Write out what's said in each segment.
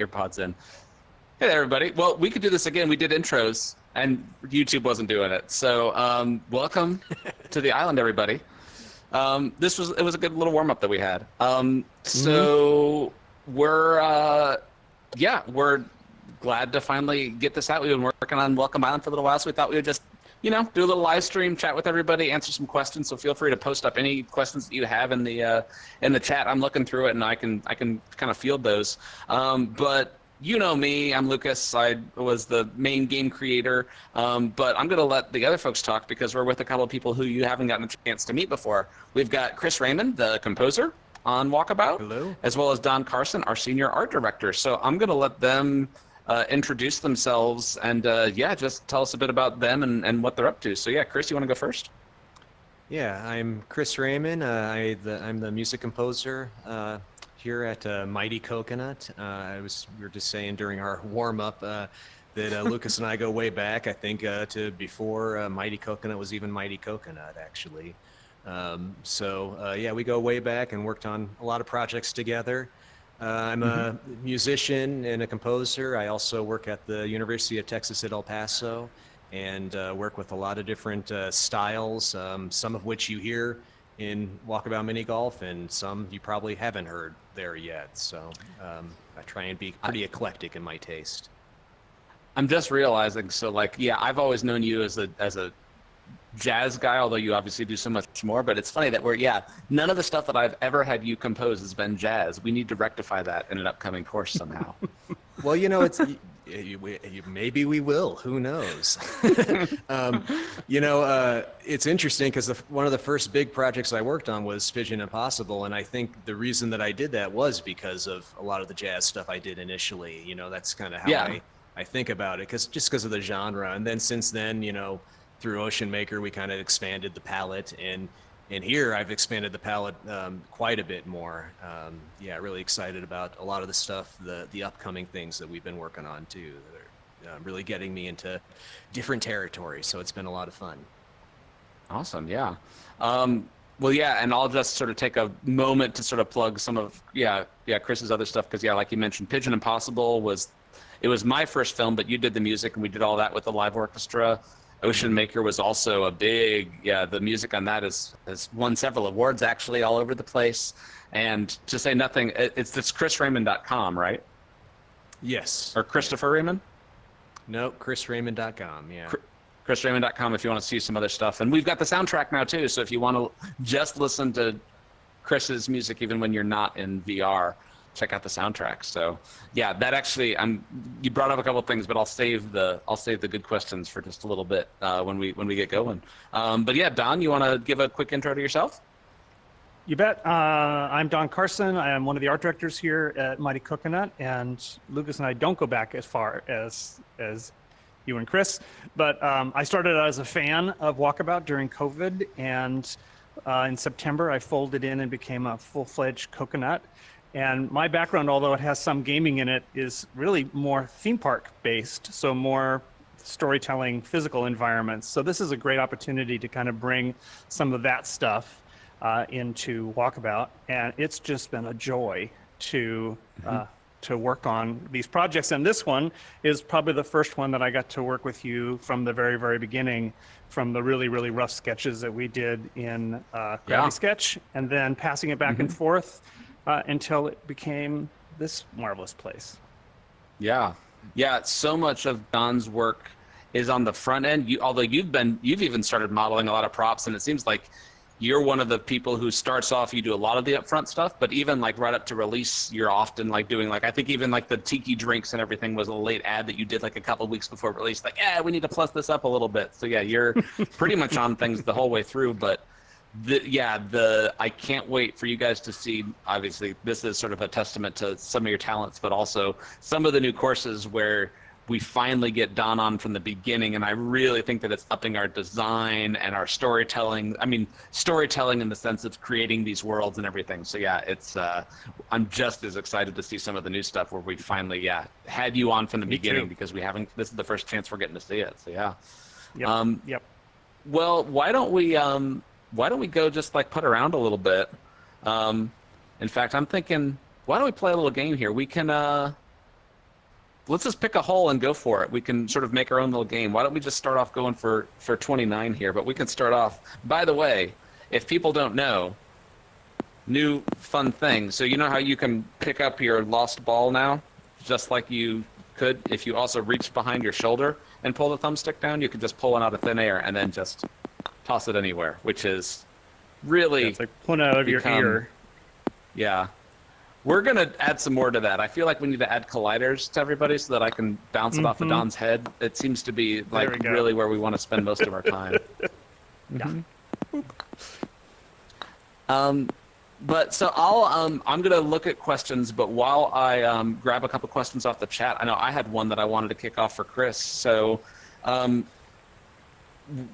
earpods in. Hey there, everybody. Well, we could do this again. We did intros, and YouTube wasn't doing it. So, welcome to the island, everybody. It was a good little warm up that we had. So we're glad to finally get this out. We've been working on Welcome Island for a little while, so we thought we would just, do a little live stream, chat with everybody, answer some questions. So feel free to post up any questions that you have in the chat. I'm looking through it, and I can kind of field those. But you know me, I'm Lucas. I was the main game creator, but I'm going to let the other folks talk because we're with a couple of people who you haven't gotten a chance to meet before. We've got Chris Reyman, the composer on Walkabout. Hello. As well as Don Carson, our senior art director. So I'm going to let them introduce themselves and, just tell us a bit about them and what they're up to. So, yeah, Chris, you want to go first? Yeah, I'm Chris Reyman. I'm the music composer here at Mighty Coconut. We were just saying during our warm-up that Lucas and I go way back, I think, to before Mighty Coconut was even Mighty Coconut, actually. We go way back and worked on a lot of projects together. I'm a musician and a composer. I also work at the University of Texas at El Paso and work with a lot of different styles, some of which you hear in Walkabout Mini Golf, and some you probably haven't heard there yet. So I try and be pretty eclectic in my taste. I'm just realizing, I've always known you as a jazz guy, although you obviously do so much more, but it's funny that none of the stuff that I've ever had you compose has been jazz. We need to rectify that in an upcoming course somehow. Well, it's maybe we will. Who knows? It's interesting because one of the first big projects I worked on was Vision Impossible, and I think the reason that I did that was because of a lot of the jazz stuff I did initially. That's kind of how I think about it, because of the genre. And then since then, through Ocean Maker, we kind of expanded the palette, and here I've expanded the palette quite a bit more. Really excited about a lot of the stuff, the upcoming things that we've been working on too, that are really getting me into different territories. So it's been a lot of fun. Awesome, yeah. And I'll just sort of take a moment to sort of plug some of Chris's other stuff, because like you mentioned, Pigeon Impossible was my first film, but you did the music and we did all that with the live orchestra. Ocean Maker was also a big, the music on that has won several awards actually all over the place. And to say nothing, it's chrisreyman.com, right? Yes. Or Christopher Reyman? No, chrisreyman.com, yeah. chrisreyman.com if you want to see some other stuff. And we've got the soundtrack now too, so if you want to just listen to Chris's music even when you're not in VR, check out the soundtrack. So that actually, you brought up a couple of things, but I'll save the good questions for just a little bit when we get going. Don, you want to give a quick intro to yourself? You bet. I'm Don Carson. I am one of the art directors here at Mighty Coconut, and Lucas and I don't go back as far as you and Chris, but I started out as a fan of Walkabout during COVID, and in September I folded in and became a full-fledged Coconut. And my background, although it has some gaming in it, is really more theme park based, so more storytelling, physical environments. So this is a great opportunity to kind of bring some of that stuff into Walkabout, and it's just been a joy to work on these projects. And this one is probably the first one that I got to work with you from the very, very beginning, from the really, really rough sketches that we did in Gravity Sketch, and then passing it back and forth until it became this marvelous place. Yeah. So much of Don's work is on the front end. Although you've even started modeling a lot of props, and it seems like you're one of the people who starts off, you do a lot of the upfront stuff, but even right up to release, you're often doing I think even the tiki drinks and everything was a late ad that you did a couple of weeks before release. We need to plus this up a little bit. So you're pretty much on things the whole way through, but I can't wait for you guys to see. Obviously, this is sort of a testament to some of your talents, but also some of the new courses where we finally get Don on from the beginning, and I really think that it's upping our design and our storytelling. I mean, storytelling in the sense of creating these worlds and everything. So it's I'm just as excited to see some of the new stuff where we finally had you on from the beginning, because we haven't. This is the first chance we're getting to see it. So Yep. Well, why don't we go just put around a little bit? In fact, I'm thinking, why don't we play a little game here? We can let's just pick a hole and go for it. We can sort of make our own little game. Why don't we just start off going for 29 here? But we can start off. By the way, if people don't know, new fun thing. So you know how you can pick up your lost ball now, just like you could if you also reached behind your shoulder and pull the thumbstick down. You could just pull one out of thin air and then just toss it anywhere, which is really it's like pulling out of your ear. Yeah. We're going to add some more to that. I feel like we need to add colliders to everybody so that I can bounce it off of Don's head. It seems to be like really where we want to spend most of our time. But so I'm going to look at questions, but while I grab a couple questions off the chat, I know I had one that I wanted to kick off for Chris. So,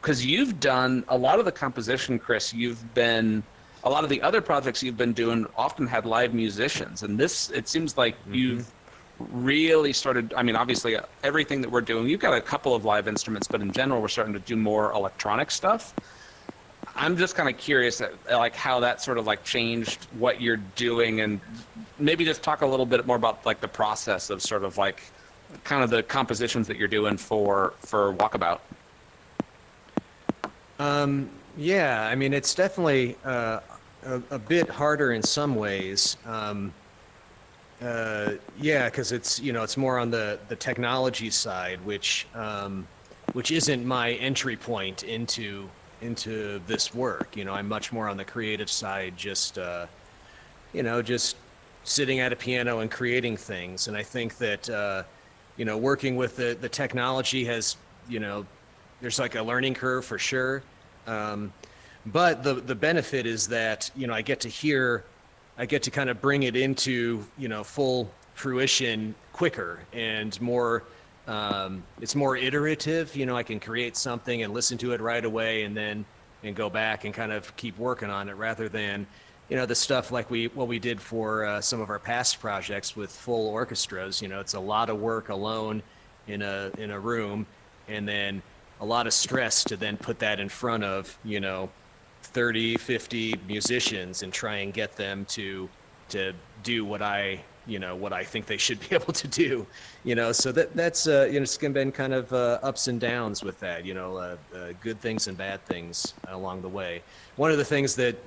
because you've done a lot of the composition, Chris, a lot of the other projects you've been doing often had live musicians, and this, it seems like you've really started, I mean, obviously everything that we're doing, you've got a couple of live instruments, but in general, we're starting to do more electronic stuff. I'm just kind of curious at, like, how that sort of like changed what you're doing, and maybe just talk a little bit more about like the process of sort of like kind of the compositions that you're doing for Walkabout. Yeah, I mean, it's definitely a bit harder in some ways. Yeah, because it's, you know, it's more on the technology side, which isn't my entry point into this work. You know, I'm much more on the creative side, just you know, just sitting at a piano and creating things. And I think that you know, working with the technology has, you know, there's like a learning curve for sure. But the benefit is that, you know, I get to kind of bring it into, you know, full fruition quicker and more, it's more iterative. You know, I can create something and listen to it right away and go back and kind of keep working on it, rather than, you know, the stuff like what we did for some of our past projects with full orchestras. You know, it's a lot of work alone in a room, and then a lot of stress to then put that in front of, you know, 30, 50 musicians and try and get them to do what I think they should be able to do, you know. So that's you know, it's been kind of ups and downs with that, you know, good things and bad things along the way. One of the things that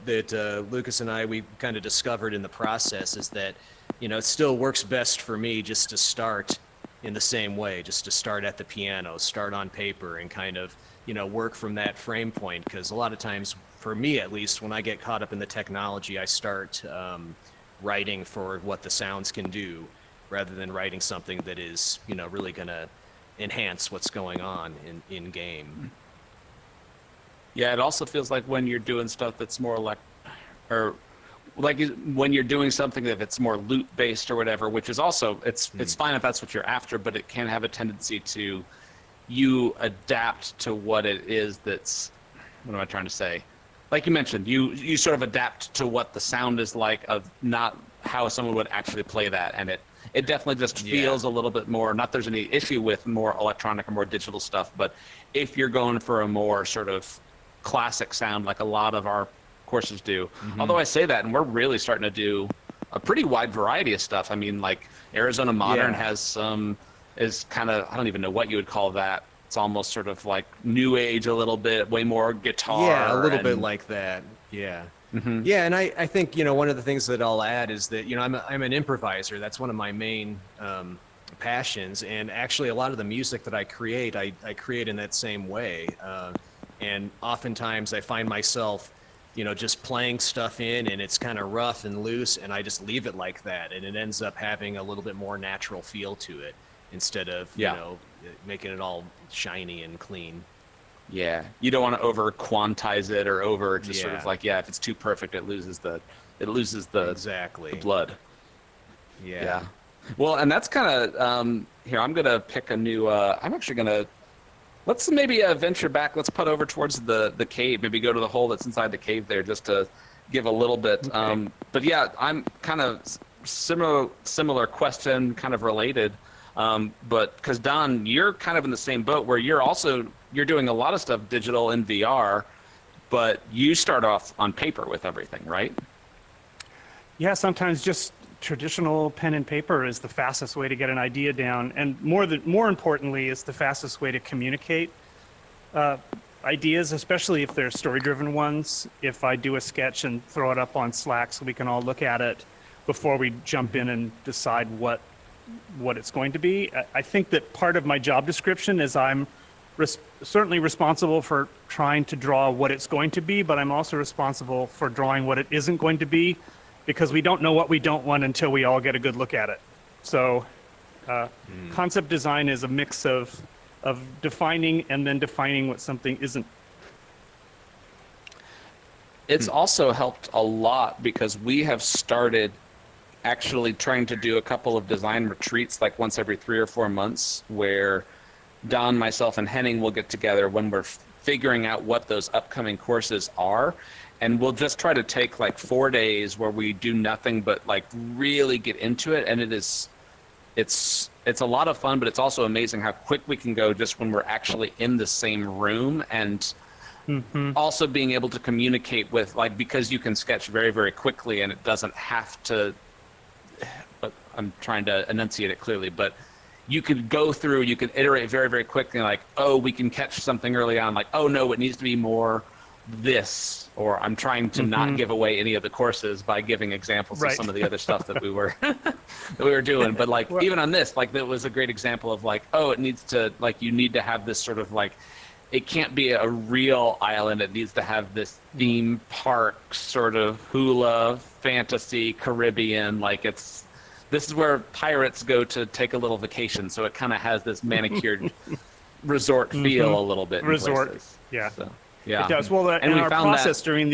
Lucas and we kind of discovered in the process is that, you know, it still works best for me just to start in the same way, just to start at the piano, start on paper, and kind of, you know, work from that frame point. Because a lot of times, for me at least, when I get caught up in the technology, I start writing for what the sounds can do, rather than writing something that is, you know, really going to enhance what's going on in game. Yeah, it also feels like when you're doing stuff that's more when you're doing something that it's more loop based or whatever, which is also, it's fine if that's what you're after, but it can have a tendency to you adapt to what it is that's, what am I trying to say? Like you mentioned, you sort of adapt to what the sound is like, of not how someone would actually play that, and it definitely just feels a little bit more, not there's any issue with more electronic or more digital stuff, but if you're going for a more sort of classic sound like a lot of our courses do. Although I say that, and we're really starting to do a pretty wide variety of stuff. I mean, like Arizona Modern has some, is kind of, I don't even know what you would call that. It's almost sort of like new age a little bit, way more guitar. Yeah, a little bit like that. Yeah. Yeah, and I think, you know, one of the things that I'll add is that, you know, I'm an improviser. That's one of my main passions, and actually a lot of the music that I create in that same way. And oftentimes I find myself, you know, just playing stuff in, and it's kind of rough and loose, and I just leave it like that, and it ends up having a little bit more natural feel to it, instead of, you know, making it all shiny and clean. Yeah, you don't want to over quantize it or over just sort of like, if it's too perfect, it loses the exactly the blood. Yeah. Well, and that's kind of here. I'm gonna pick a new. I'm actually gonna. Let's maybe venture back. Let's put over towards the cave. Maybe go to the hole that's inside the cave there, just to give a little bit. Okay. But yeah, I'm kind of similar question, kind of related. But because Don, you're kind of in the same boat where you're doing a lot of stuff digital in VR, but you start off on paper with everything, right? Yeah, sometimes just traditional pen and paper is the fastest way to get an idea down, and more importantly, is the fastest way to communicate ideas, especially if they're story-driven ones. If I do a sketch and throw it up on Slack so we can all look at it before we jump in and decide what it's going to be. I think that part of my job description is I'm certainly responsible for trying to draw what it's going to be, but I'm also responsible for drawing what it isn't going to be, because we don't know what we don't want until we all get a good look at it. So concept design is a mix of defining and then defining what something isn't. It's also helped a lot because we have started actually trying to do a couple of design retreats like once every 3 or 4 months, where Don, myself, and Henning will get together when we're figuring out what those upcoming courses are. And we'll just try to take like 4 days where we do nothing but like really get into it. And it's a lot of fun, but it's also amazing how quick we can go just when we're actually in the same room. And also being able to communicate with, like, because you can sketch very, very quickly and it doesn't have to, but I'm trying to enunciate it clearly, but you could go through, you could iterate very, very quickly, like, oh, we can catch something early on, like, oh no, it needs to be more this, or I'm trying to not give away any of the courses by giving examples of some of the other stuff that we were doing. But like, even on this, like, that was a great example of like, oh, it needs to, like, you need to have this sort of like, it can't be a real island. It needs to have this theme park sort of hula fantasy Caribbean. Like, this is where pirates go to take a little vacation. So it kind of has this manicured resort feel a little bit. Resort, yeah. So, yeah, it does. Well, and our we found process that during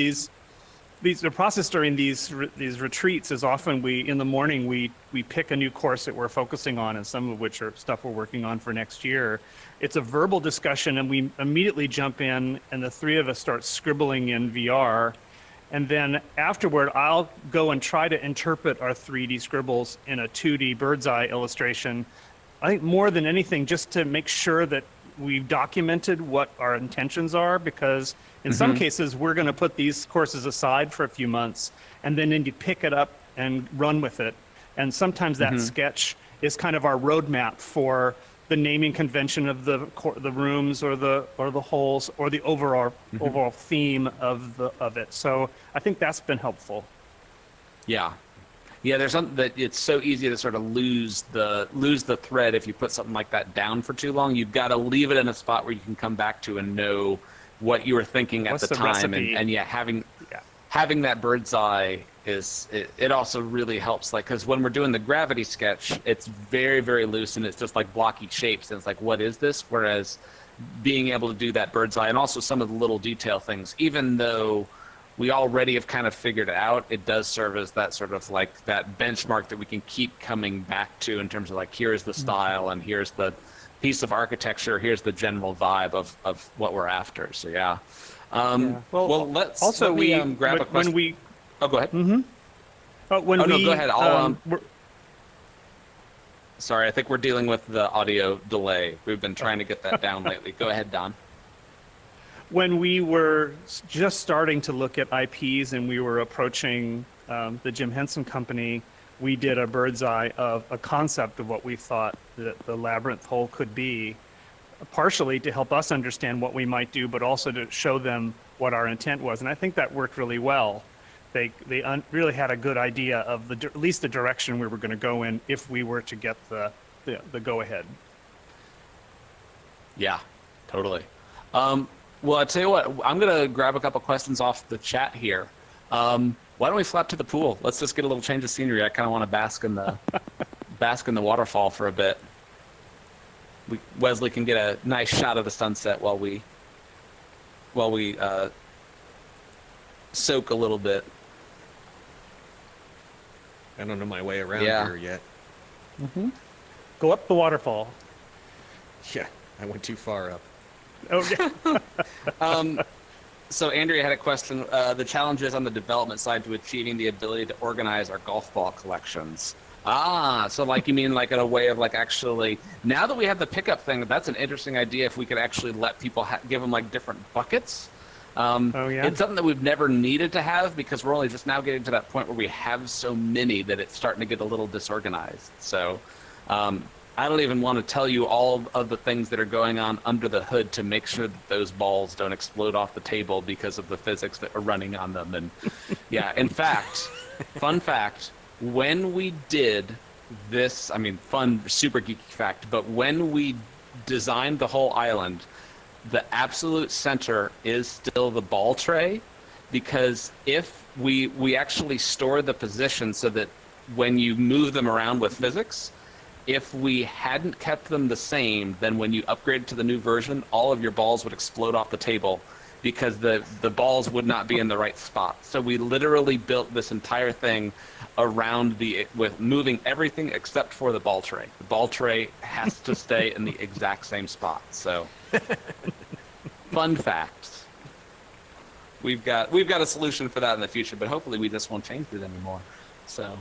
these retreats is often in the morning we pick a new course that we're focusing on, and some of which are stuff we're working on for next year. It's a verbal discussion, and we immediately jump in, and the three of us start scribbling in VR. And then afterward, I'll go and try to interpret our 3D scribbles in a 2D bird's eye illustration. I think more than anything, just to make sure that we've documented what our intentions are, because in some cases, we're going to put these courses aside for a few months, and then you pick it up and run with it. And sometimes that sketch is kind of our roadmap for the naming convention of the rooms or the holes or the overall theme of it. So I think that's been helpful. Yeah, there's something that it's so easy to sort of lose the thread if you put something like that down for too long. You've got to leave it in a spot where you can come back to and know what you were thinking at the time. And having that bird's eye it also really helps, like, because when we're doing the gravity sketch, it's very, very loose and it's just like blocky shapes, and it's like, what is this? Whereas being able to do that bird's eye and also some of the little detail things, even though we already have kind of figured it out, it does serve as that sort of like that benchmark that we can keep coming back to in terms of like, here's the style and here's the piece of architecture, here's the general vibe of what we're after. So yeah. Well, let's also let me grab a question. Oh, go ahead. No, go ahead. Sorry, I think we're dealing with the audio delay. We've been trying to get that down lately. Go ahead, Don. When we were just starting to look at IPs and we were approaching the Jim Henson Company, we did a bird's eye of a concept of what we thought the labyrinth hole could be, partially to help us understand what we might do, but also to show them what our intent was. And I think that worked really well. They really had a good idea of at least the direction we were going to go in if we were to get the go-ahead. Yeah, totally. Well, I'll tell you what, I'm going to grab a couple questions off the chat here. Why don't we flap to the pool? Let's just get a little change of scenery. I kind of want to bask in the waterfall for a bit. Wesley can get a nice shot of the sunset while we soak a little bit. I don't know my way around here yet. Go up the waterfall. Yeah, I went too far up. Oh, yeah. So Andrea had a question. The challenges on the development side to achieving the ability to organize our golf ball collections. So like you mean like in a way of like actually, now that we have the pickup thing, that's an interesting idea if we could actually let people give them like different buckets. Oh, yeah? It's something that we've never needed to have because we're only just now getting to that point where we have so many that it's starting to get a little disorganized. So I don't even want to tell you all of the things that are going on under the hood to make sure that those balls don't explode off the table because of the physics that are running on them. And yeah, in fact, fun fact, when we did this, I mean, fun, super geeky fact, but when we designed the whole island, the absolute center is still the ball tray, because if we actually store the position so that when you move them around with physics, if we hadn't kept them the same, then when you upgrade to the new version, all of your balls would explode off the table because the balls would not be in the right spot. So we literally built this entire thing around with moving everything except for the ball tray. The ball tray has to stay in the exact same spot. So fun facts. We've got a solution for that in the future, but hopefully we just won't change it anymore. So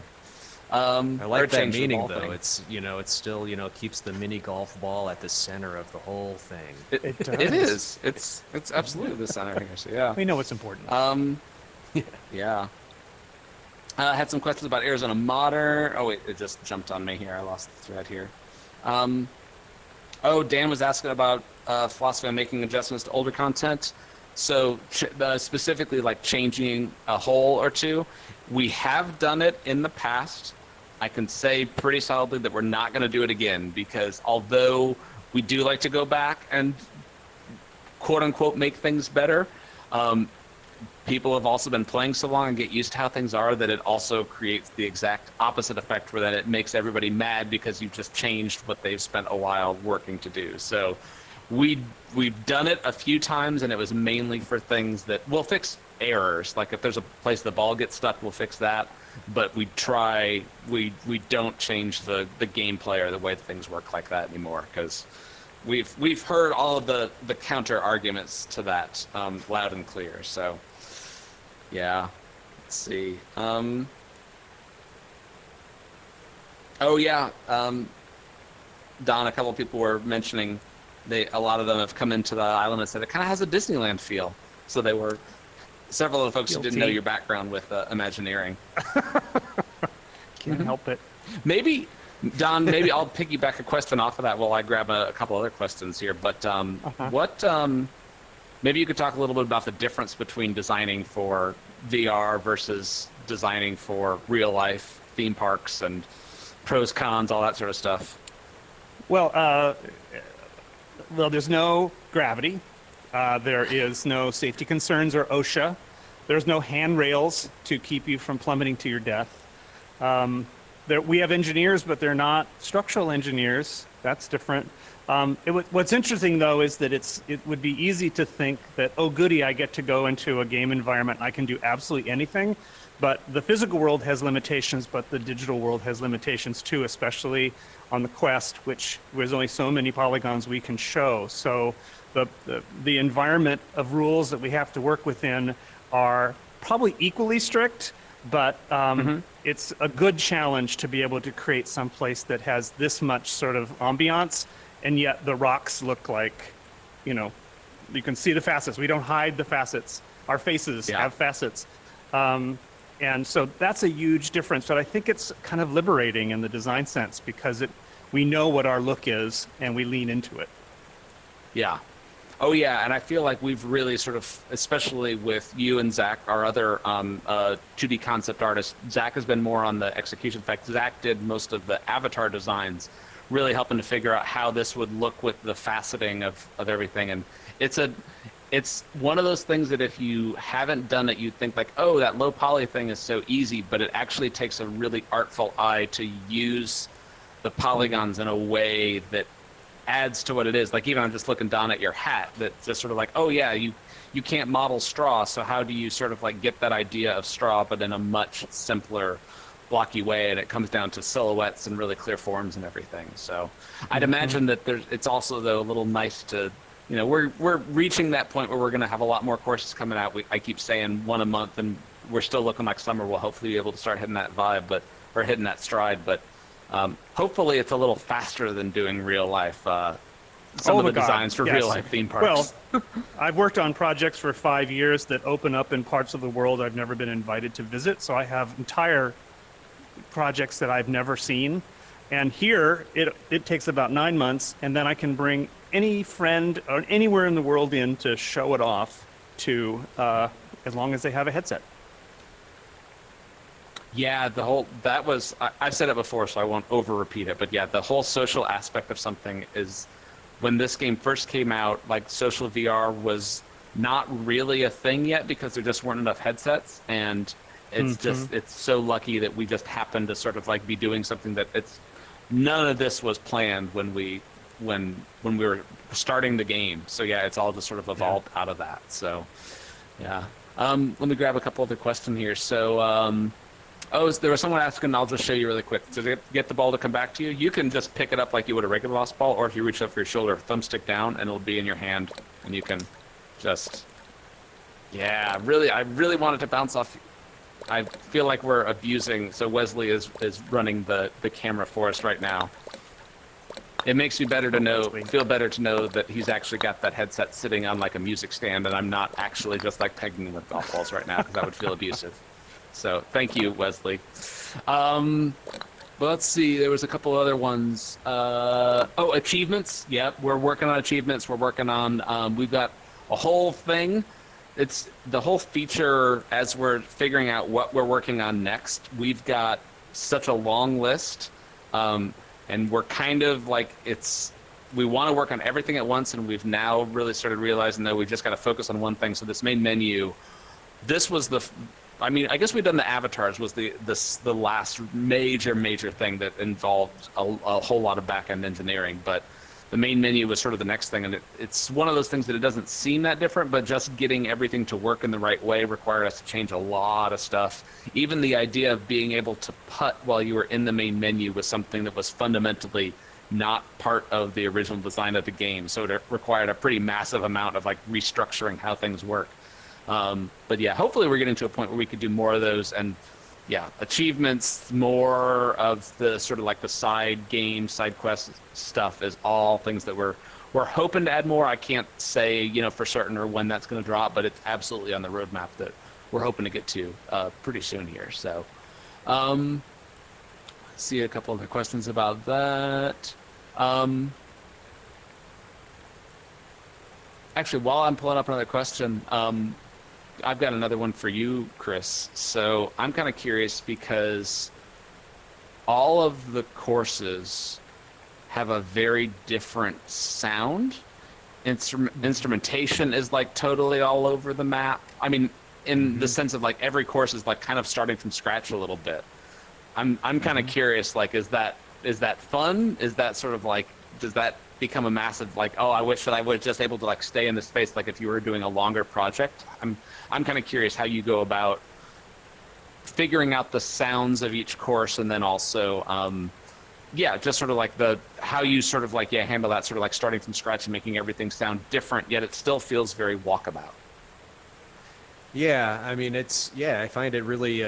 I like that meaning though. Thing. It's it's still keeps the mini golf ball at the center of the whole thing. It does. It is. It's absolutely the center here. So yeah. We know what's important. Yeah. I had some questions about Arizona Modern. Oh wait, it just jumped on me here. I lost the thread here. Dan was asking about philosophy on making adjustments to older content. So specifically like changing a hole or two. We have done it in the past. I can say pretty solidly that we're not going to do it again, because although we do like to go back and quote unquote make things better, people have also been playing so long and get used to how things are that it also creates the exact opposite effect, where then it makes everybody mad because you've just changed what they've spent a while working to do. So we've done it a few times, and it was mainly for things that we'll fix errors. Like if there's a place the ball gets stuck, we'll fix that. But we don't change the gameplay or the way things work like that anymore, because we've heard all of the counter arguments to that loud and clear. So yeah, let's see. Don, a couple of people were mentioning a lot of them have come into the island and said it kind of has a Disneyland feel. So they were several of the folks who didn't know your background with Imagineering. Can't help it. Maybe, Don, I'll piggyback a question off of that while I grab a couple other questions here. But maybe you could talk a little bit about the difference between designing for VR versus designing for real life theme parks and pros, cons, all that sort of stuff. Well, there's no gravity. There is no safety concerns or OSHA. There's no handrails to keep you from plummeting to your death. We have engineers, but they're not structural engineers. That's different. What's interesting, though, is that it would be easy to think that, oh, goody, I get to go into a game environment. I can do absolutely anything. But the physical world has limitations, but the digital world has limitations, too, especially on the Quest, which there's only so many polygons we can show. So the environment of rules that we have to work within are probably equally strict, but it's a good challenge to be able to create some place that has this much sort of ambiance, and yet the rocks look like, you can see the facets. We don't hide the facets. Our faces have facets. And so that's a huge difference, but I think it's kind of liberating in the design sense, because we know what our look is and we lean into it. Yeah. Oh, yeah, and I feel like we've really sort of, especially with you and Zach, our other 2D concept artist, Zach has been more on the execution. In fact, Zach did most of the avatar designs, really helping to figure out how this would look with the faceting of everything. And it's one of those things that if you haven't done it, you think like, oh, that low poly thing is so easy, but it actually takes a really artful eye to use the polygons in a way that adds to what it is. Like, even I'm just looking down at your hat, that's just sort of like, oh yeah, you can't model straw, so how do you sort of like get that idea of straw but in a much simpler blocky way, and it comes down to silhouettes and really clear forms and everything. So I'd imagine that it's also, though, a little nice to, we're reaching that point where we're going to have a lot more courses coming out. I keep saying one a month, and we're still looking like summer. We'll hopefully be able to start hitting that vibe, or hitting that stride, but hopefully it's a little faster than doing real life some Oh of my the God, designs for yes. real life theme parks. Well, I've worked on projects for 5 years that open up in parts of the world I've never been invited to visit. So I have entire projects that I've never seen. And here, it takes about 9 months, and then I can bring any friend or anywhere in the world in to show it off to, as long as they have a headset. Yeah, I've said it before, so I won't over repeat it, but yeah, the whole social aspect of something is, when this game first came out, like social VR was not really a thing yet because there just weren't enough headsets, and it's so lucky that we just happened to sort of like be doing something that none of this was planned when we were starting the game. So yeah, it's all just sort of evolved out of that. So yeah. Let me grab a couple other questions here. So there was someone asking, I'll just show you really quick. To get the ball to come back to you, you can just pick it up like you would a regular lost ball, or if you reach up for your shoulder, thumbstick down, and it'll be in your hand, and you can just, I really want it to bounce off. I feel like we're abusing, so Wesley is running the camera for us right now. It makes me feel better to know that he's actually got that headset sitting on like a music stand, and I'm not actually just like pegging him with golf balls right now, because that would feel abusive. So thank you, Wesley. Let's see. There was a couple other ones. Achievements. Yep, we're working on achievements. We're working on. We've got a whole thing. It's the whole feature as we're figuring out what we're working on next. We've got such a long list, and we're kind of like we want to work on everything at once, and we've now really started realizing that we've just got to focus on one thing. So this main menu, this was I guess we've done the avatars was the last major thing that involved a whole lot of back-end engineering, but the main menu was sort of the next thing, and it's one of those things that it doesn't seem that different, but just getting everything to work in the right way required us to change a lot of stuff. Even the idea of being able to putt while you were in the main menu was something that was fundamentally not part of the original design of the game, so it required a pretty massive amount of like restructuring how things work. But yeah, hopefully we're getting to a point where we could do more of those, and yeah, achievements, more of the sort of like the side quest stuff is all things that we're hoping to add more. I can't say, for certain or when that's going to drop, but it's absolutely on the roadmap that we're hoping to get to pretty soon here. So, see a couple other questions about that. Actually, while I'm pulling up another question, I've got another one for you, Chris. So I'm kind of curious because all of the courses have a very different sound. Instrumentation is like totally all over the map. I mean, in the sense of like every course is like kind of starting from scratch a little bit. I'm kind of curious, like, is that fun? Is that sort of like, does that become a massive like, oh, I wish that I was just able to like stay in this space, like if you were doing a longer project? I'm kind of curious how you go about figuring out the sounds of each course, and then also just sort of like how you sort of like handle that sort of like starting from scratch and making everything sound different, yet it still feels very walkabout. Yeah, I mean, I find it really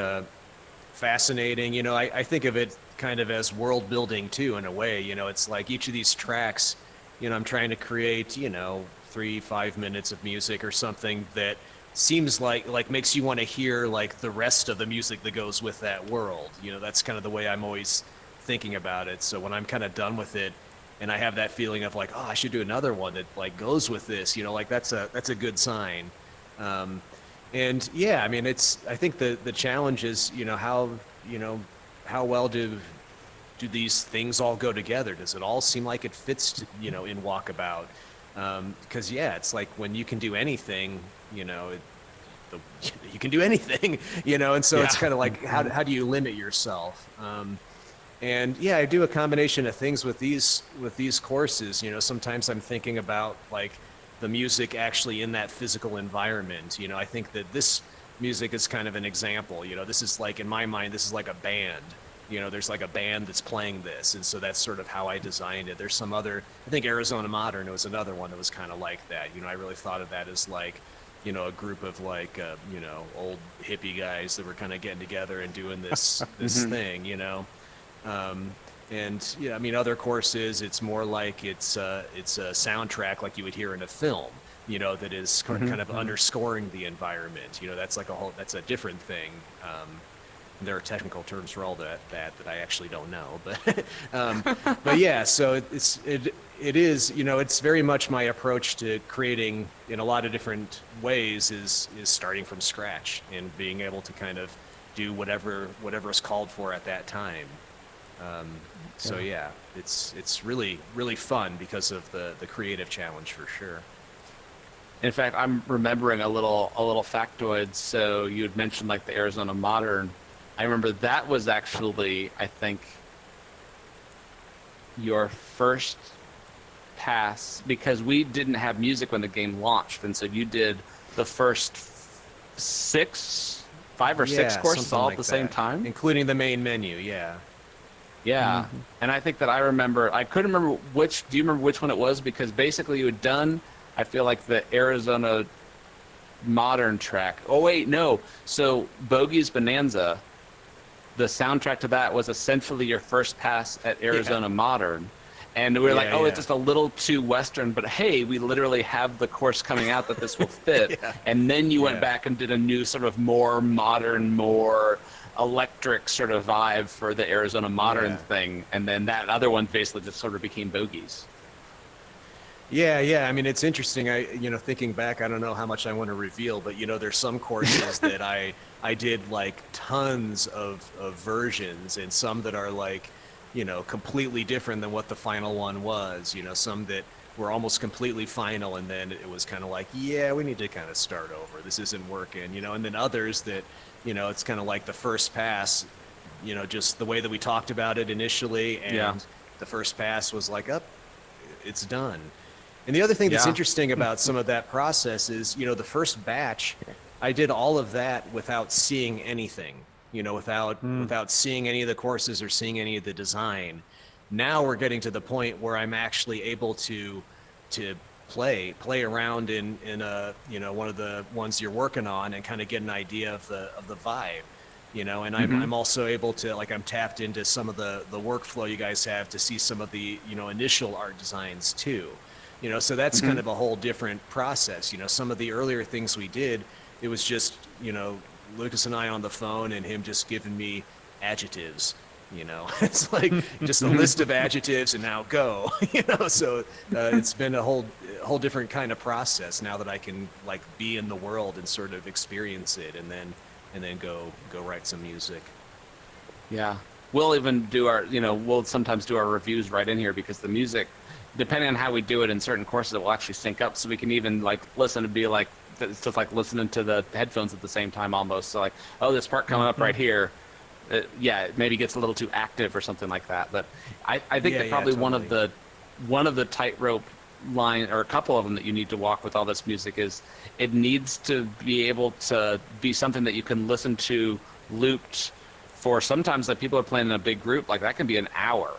fascinating. I think of it kind of as world building too, in a way. It's like each of these tracks, I'm trying to create 3-5 minutes of music or something that seems like makes you want to hear like the rest of the music that goes with that world. That's kind of the way I'm always thinking about it. So when I'm kind of done with it and I have that feeling of like, oh, I should do another one that like goes with this, like that's a good sign. And yeah, I mean, I think the challenge is, how well do these things all go together? Does it all seem like it fits, in Walkabout? Because it's like when you can do anything, you can do anything, and so it's kind of like, how do you limit yourself? And yeah, I do a combination of things with these courses. Sometimes I'm thinking about like the music actually in that physical environment. I think that this music is kind of an example. This is like, in my mind, this is like a band. There's like a band that's playing this, and so that's sort of how I designed it. There's some other, I think Arizona Modern was another one that was kind of like that. I really thought of that as like, a group of like, old hippie guys that were kind of getting together and doing this thing. And yeah, I mean, other courses, it's more like it's a soundtrack like you would hear in a film, that is kind of underscoring the environment. That's like that's a different thing. There are technical terms for all that I actually don't know, but yeah, so it is, it's very much my approach to creating in a lot of different ways is starting from scratch and being able to kind of do whatever is called for at that time. So yeah, it's really, really fun because of the creative challenge for sure. In fact, I'm remembering a little factoid. So you had mentioned like the Arizona Modern. I remember that was actually, I think, your first pass, because we didn't have music when the game launched, and so you did the first 5 or 6 courses all at the same time, including the main menu. Yeah. And I think that I couldn't remember do you remember which one it was? Because basically you had done, I feel like, the Arizona Modern track. Oh wait, no. So Bogey's Bonanza, the soundtrack to that was essentially your first pass at Arizona Modern. And we were like, it's just a little too Western, but hey, we literally have the course coming out that this will fit. And then you went back and did a new sort of more modern, more electric sort of vibe for the Arizona Modern thing. And then that other one basically just sort of became Bogies. Yeah. I mean, it's interesting. Thinking back, I don't know how much I want to reveal, but there's some courses that I did like tons of versions, and some that are like, completely different than what the final one was. Some that were almost completely final, and then it was kind of like, yeah, we need to kind of start over. This isn't working, and then others that, it's kind of like the first pass, just the way that we talked about it initially, and the first pass was like, it's done. And the other thing that's interesting about some of that process is, the first batch, I did all of that without seeing anything, without seeing any of the courses or seeing any of the design. Now we're getting to the point where I'm actually able to play around in one of the ones you're working on and kind of get an idea of the vibe. And I'm also able to, like, I'm tapped into some of the workflow you guys have to see some of the, initial art designs too. So that's kind of a whole different process. Some of the earlier things we did, it was just, Lucas and I on the phone and him just giving me adjectives. It's like just a list of adjectives and now go. So it's been a whole different kind of process now that I can like be in the world and sort of experience it, and then go write some music. Yeah, we'll even do we'll sometimes do our reviews right in here, because the music, depending on how we do it in certain courses, it will actually sync up, so we can even like listen and be like, it's just like listening to the headphones at the same time almost. So like, oh, this part coming up right here, it maybe gets a little too active or something like that. But I think that probably totally. one of the tightrope line, or a couple of them, that you need to walk with all this music is it needs to be able to be something that you can listen to looped for. Sometimes like people are playing in a big group, like that can be an hour.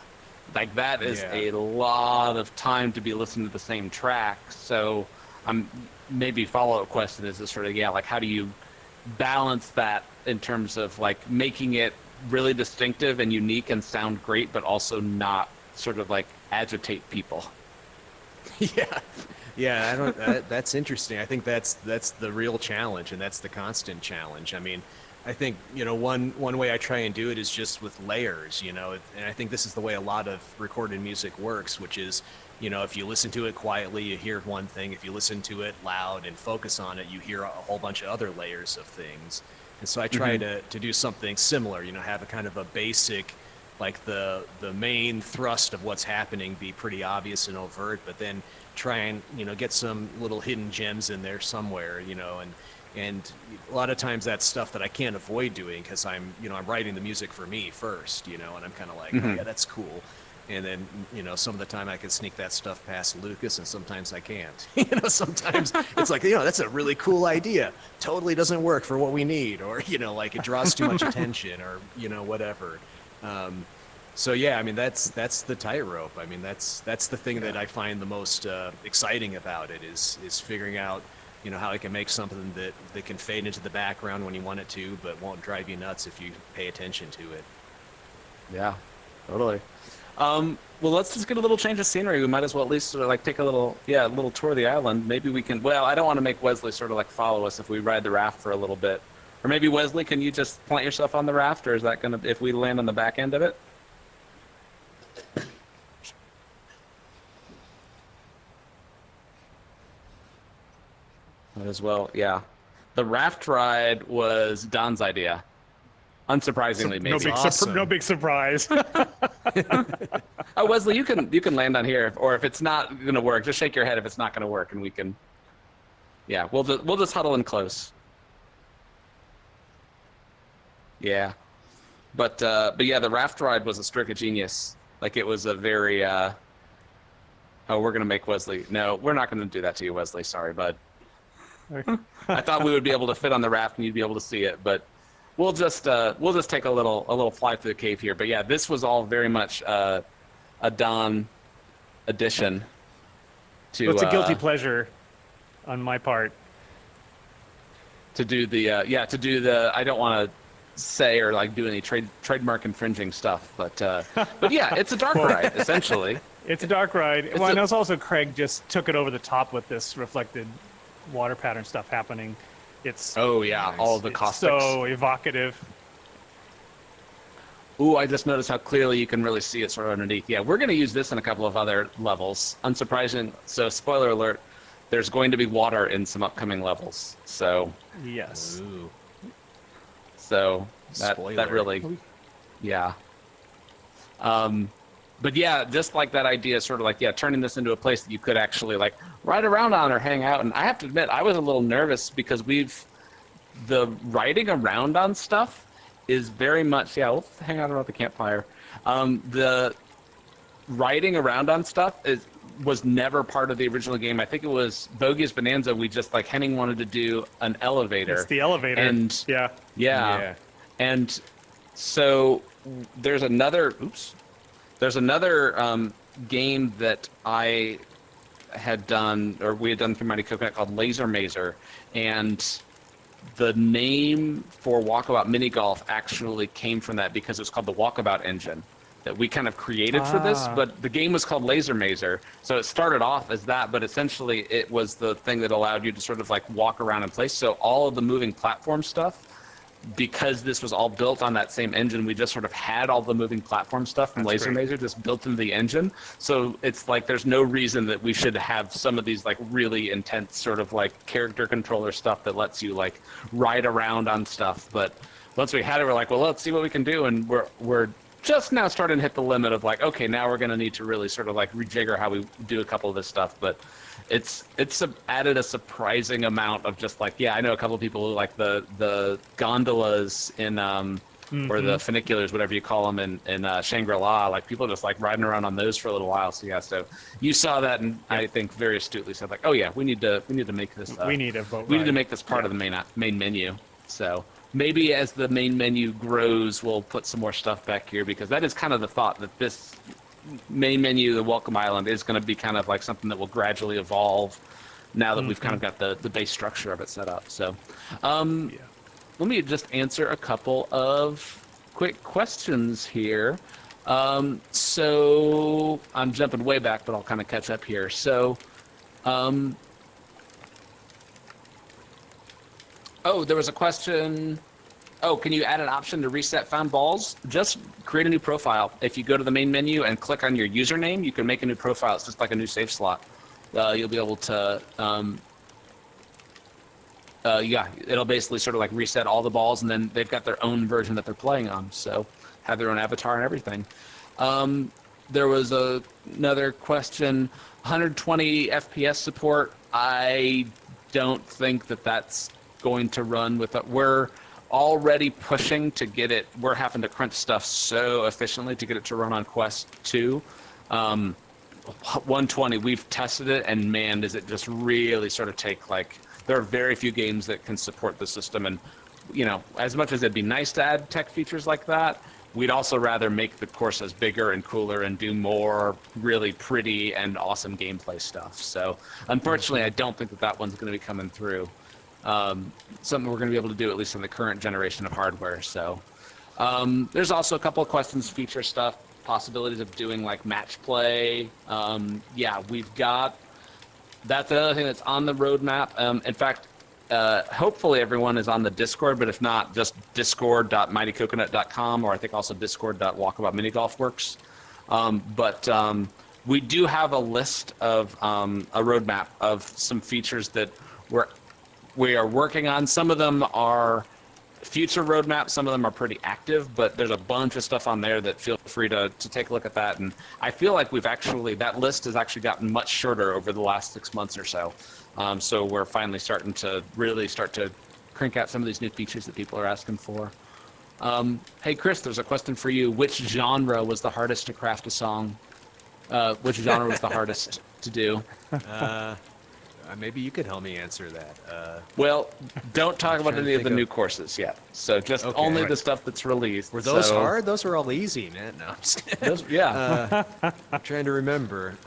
Like that is a lot of time to be listening to the same track. So maybe follow-up question is this sort of, like, how do you balance that in terms of like making it really distinctive and unique and sound great, but also not sort of like agitate people? That's interesting. I think that's the real challenge, and that's the constant challenge. I mean, I think, one way I try and do it is just with layers, and I think this is the way a lot of recorded music works, which is, if you listen to it quietly, you hear one thing. If you listen to it loud and focus on it, you hear a whole bunch of other layers of things. And so I try to do something similar, have a kind of a basic, like the main thrust of what's happening be pretty obvious and overt, but then try and, get some little hidden gems in there somewhere, and a lot of times that's stuff that I can't avoid doing because I'm writing the music for me first, and I'm kind of like, oh, yeah, that's cool. And then, some of the time I can sneak that stuff past Lucas, and sometimes I can't. Sometimes it's like, that's a really cool idea. Totally doesn't work for what we need, or, like it draws too much attention, or, whatever. So yeah, I mean, that's the tightrope. I mean, that's the thing that I find the most exciting about it is figuring out, how I can make something that can fade into the background when you want it to, but won't drive you nuts if you pay attention to it. Yeah. Totally. Well, let's just get a little change of scenery. We might as well at least sort of like take a little tour of the island. Maybe we can. Well, I don't want to make Wesley sort of like follow us if we ride the raft for a little bit. Or maybe Wesley, can you just plant yourself on the raft, or is that gonna if we land on the back end of it? Might as well. Yeah. The raft ride was Don's idea. Unsurprisingly, maybe. No big surprise. Oh, Wesley, you can land on here, or if it's not gonna work, just shake your head if it's not gonna work, and we can. Yeah, we'll just huddle in close. Yeah, but yeah, the raft ride was a stroke of genius. Like it was a very. Oh, we're gonna make Wesley. No, we're not gonna do that to you, Wesley. Sorry, bud. I thought we would be able to fit on the raft and you'd be able to see it, but. We'll just take a little fly through the cave here, but yeah, this was all very much a Don addition to. It's a guilty pleasure on my part. To do the I don't want to say or like do any trademark infringing stuff, but yeah, it's a dark ride essentially. It's a dark ride. Well, and also Craig just took it over the top with this reflected water pattern stuff happening. It's all of the caustics. So evocative. Ooh, I just noticed how clearly you can really see it sort of underneath. Yeah, we're going to use this in a couple of other levels. Unsurprising. So, spoiler alert, there's going to be water in some upcoming levels. So yes. Ooh. So that really, yeah. But yeah, just like that idea, sort of like, yeah, turning this into a place that you could actually like ride around on or hang out. And I have to admit, I was a little nervous because the riding around on stuff is very much, yeah, we'll hang out around the campfire. The riding around on stuff was never part of the original game. I think it was Bogey's Bonanza. We just like Henning wanted to do an elevator. It's the elevator. And yeah. And so there's another, game that I had done, or we had done through Mighty Coconut called Laser Mazer, and the name for Walkabout Mini Golf actually came from that because it was called the Walkabout engine that we kind of created for this, but the game was called Laser Mazer, so it started off as that, but essentially it was the thing that allowed you to sort of like walk around in place. So all of the moving platform stuff, because this was all built on that same engine, we just sort of had all the moving platform stuff from Laser Mazer just built into the engine. So it's like there's no reason that we should have some of these like really intense sort of like character controller stuff that lets you like ride around on stuff. But once we had it, we're like, well, let's see what we can do, and we're just now starting to hit the limit of like, okay, now we're going to need to really sort of like rejigger how we do a couple of this stuff. But it's added a surprising amount of just like, yeah, I know a couple of people who like the gondolas in or the funiculars, whatever you call them in Shangri-La, like people just like riding around on those for a little while. So yeah, so you saw that, and I think very astutely said like, oh yeah, we need to make this we need a boat we need to make this part of the main menu. So maybe as the main menu grows, we'll put some more stuff back here, because that is kind of the thought, that this main menu, the Welcome Island, is going to be kind of like something that will gradually evolve now that we've kind of got the base structure of it set up. So let me just answer a couple of quick questions here. So I'm jumping way back, but I'll kind of catch up here. So there was a question. Oh, can you add an option to reset found balls? Just create a new profile. If you go to the main menu and click on your username, you can make a new profile. It's just like a new save slot. You'll be able to, it'll basically sort of like reset all the balls, and then they've got their own version that they're playing on. So have their own avatar and everything. There was another question, 120 FPS support. I don't think that's going to run with it. We're already pushing to get it. We're having to crunch stuff so efficiently to get it to run on Quest 2. 120, we've tested it, and man, does it just really sort of take like, there are very few games that can support the system. And, you know, as much as it'd be nice to add tech features like that, we'd also rather make the courses bigger and cooler and do more really pretty and awesome gameplay stuff. So unfortunately, I don't think that one's going to be coming through. Something we're going to be able to do, at least in the current generation of hardware. So there's also a couple of questions, feature stuff. possibilities of doing like match play. Yeah, we've got. That's another thing that's on the roadmap. In fact, hopefully everyone is on the Discord, but if not, just discord.mightycoconut.com, or I think also discord.walkaboutminigolfworks. But we do have a list of a roadmap of some features that we are working on. Some of them are future roadmaps, some of them are pretty active, but there's a bunch of stuff on there that feel free to take a look at that. And I feel like that list has actually gotten much shorter over the last 6 months or so. So we're finally starting to crank out some of these new features that people are asking for. Hey, Chris, there's a question for you. Which genre was the hardest to craft a song? Which genre was the hardest to do? Maybe you could help me answer that. Well, don't talk about any of the new courses yet. So just only the stuff that's released. Were those hard? Those were all easy, man. No, I'm just kidding. Yeah. I'm trying to remember.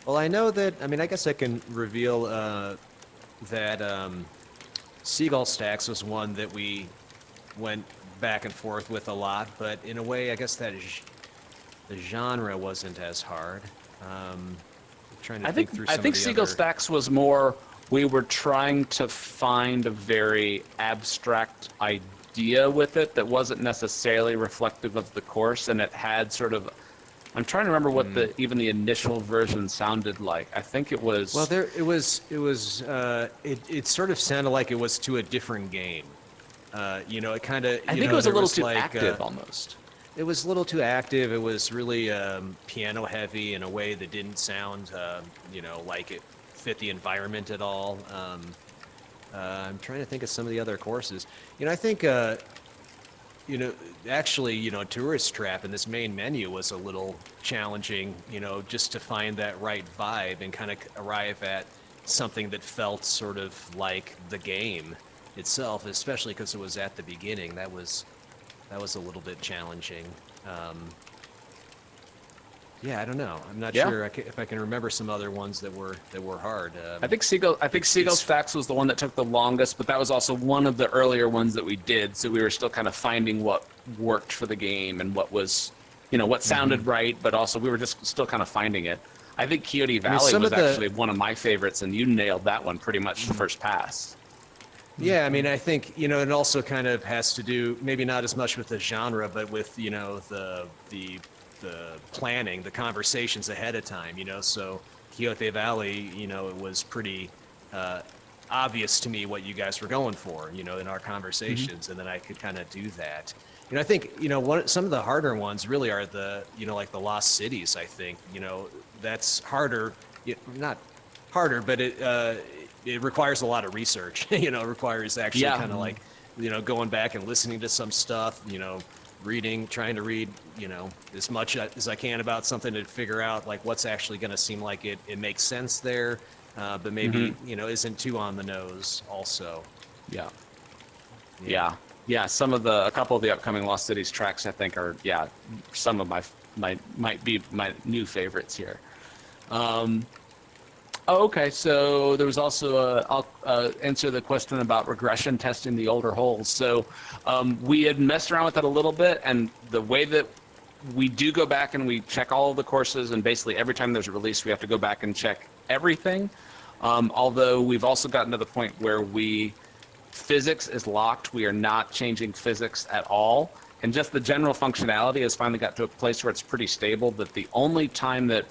Well, I know that, I guess I can reveal that Seagull Stacks was one that we went back and forth with a lot, but in a way, I guess that the genre wasn't as hard. I think Seagull Stacks was more, we were trying to find a very abstract idea with it that wasn't necessarily reflective of the course, and it had sort of, I'm trying to remember what even the initial version sounded like. I think it was... Well, it sort of sounded like it was to a different game. It kind of... I think it was a little too active almost. It was a little too active. It was really piano heavy in a way that didn't sound, like it fit the environment at all. I'm trying to think of some of the other courses. I think, actually, Tourist Trap in this main menu was a little challenging, just to find that right vibe and kind of arrive at something that felt sort of like the game itself, especially because it was at the beginning. That was a little bit challenging. Yeah, I don't know. I'm not sure if I can remember some other ones that were hard. I think Seagull Stacks was the one that took the longest, but that was also one of the earlier ones that we did. So we were still kind of finding what worked for the game and what was, what sounded right, but also we were just still kind of finding it. I think Coyote Valley was actually one of my favorites, and you nailed that one pretty much the first pass. Yeah, I think, it also kind of has to do, maybe not as much with the genre, but with, the planning, the conversations ahead of time, so Quixote Valley, it was pretty obvious to me what you guys were going for, in our conversations, and then I could kind of do that. I think, some of the harder ones really are the, like the Lost Cities, I think, that's harder, not harder, but it requires a lot of research, it requires actually kind of like, going back and listening to some stuff, trying to read, as much as I can about something to figure out like what's actually going to seem like it makes sense there, but maybe, isn't too on the nose also. Yeah. A couple of the upcoming Lost Cities tracks, I think are, some of might be my new favorites here. Okay, so there was also I'll answer the question about regression testing the older holes. So we had messed around with that a little bit, and the way that we do go back and we check all of the courses, and basically every time there's a release, we have to go back and check everything. Although we've also gotten to the point where physics is locked. We are not changing physics at all. And just the general functionality has finally got to a place where it's pretty stable, that the only time that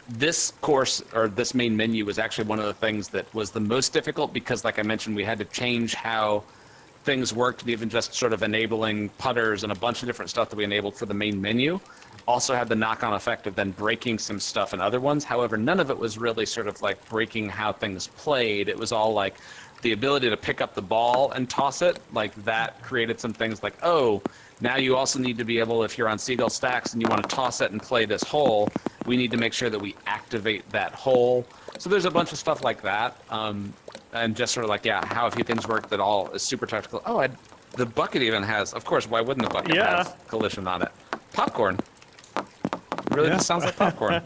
this course or this main menu was actually one of the things that was the most difficult, because like I mentioned, we had to change how things worked, and even just sort of enabling putters and a bunch of different stuff that we enabled for the main menu also had the knock-on effect of then breaking some stuff in other ones. However, none of it was really sort of like breaking how things played. It was all like the ability to pick up the ball and toss it, like that created some things like, oh, now you also need to be able, if you're on Seagull Stacks and you want to toss it and play this hole, we need to make sure that we activate that hole. So there's a bunch of stuff like that. And just sort of like, how a few things work that all is super technical. Oh, the bucket even has, of course, why wouldn't the bucket have collision on it? Popcorn. Really just sounds like popcorn.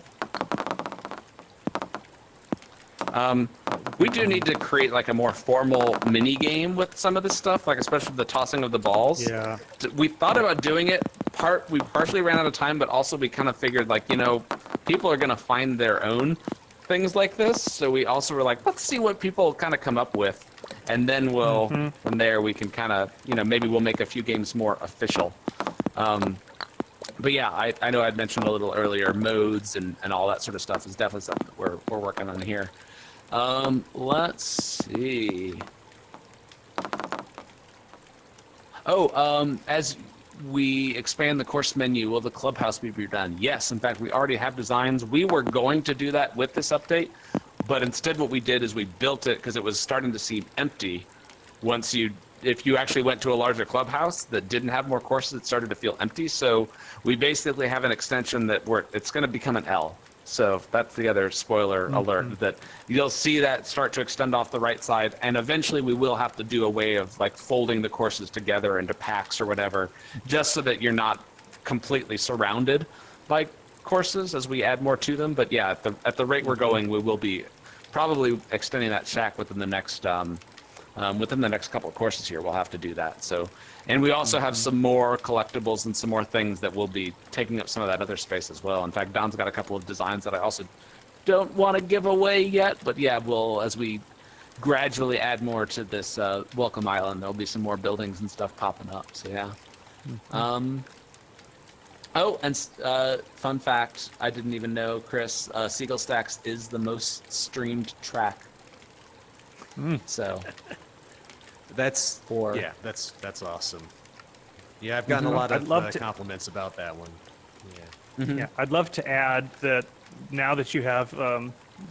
We do need to create like a more formal mini game with some of this stuff, like especially the tossing of the balls. Yeah. We thought about doing it we partially ran out of time, but also we kind of figured like, people are going to find their own things like this. So we also were like, let's see what people kind of come up with. And then we'll, from there, we can kind of, maybe we'll make a few games more official. But yeah, I know I'd mentioned a little earlier, modes and all that sort of stuff is definitely something that we're working on here. Let's see. As we expand the course menu, will the clubhouse be redone? Yes, in fact, we already have designs. We were going to do that with this update, but instead what we did is we built it because it was starting to seem empty. If you actually went to a larger clubhouse that didn't have more courses, it started to feel empty. So we basically have an extension that it's going to become an L. So that's the other spoiler alert, that you'll see that start to extend off the right side, and eventually we will have to do a way of like folding the courses together into packs or whatever, just so that you're not completely surrounded by courses as we add more to them. But yeah, at the rate we're going, we will be probably extending that shack within the next couple of courses here. We'll have to do that. So, and we also have some more collectibles and some more things that will be taking up some of that other space as well. In fact, Don's got a couple of designs that I also don't want to give away yet, but yeah, as we gradually add more to this Welcome Island, there'll be some more buildings and stuff popping up. So yeah. Fun fact, I didn't even know, Chris, Seagull Stacks is the most streamed track. So that's awesome. Yeah, I've gotten a lot of compliments about that one. Yeah. Yeah, I'd love to add that now that you have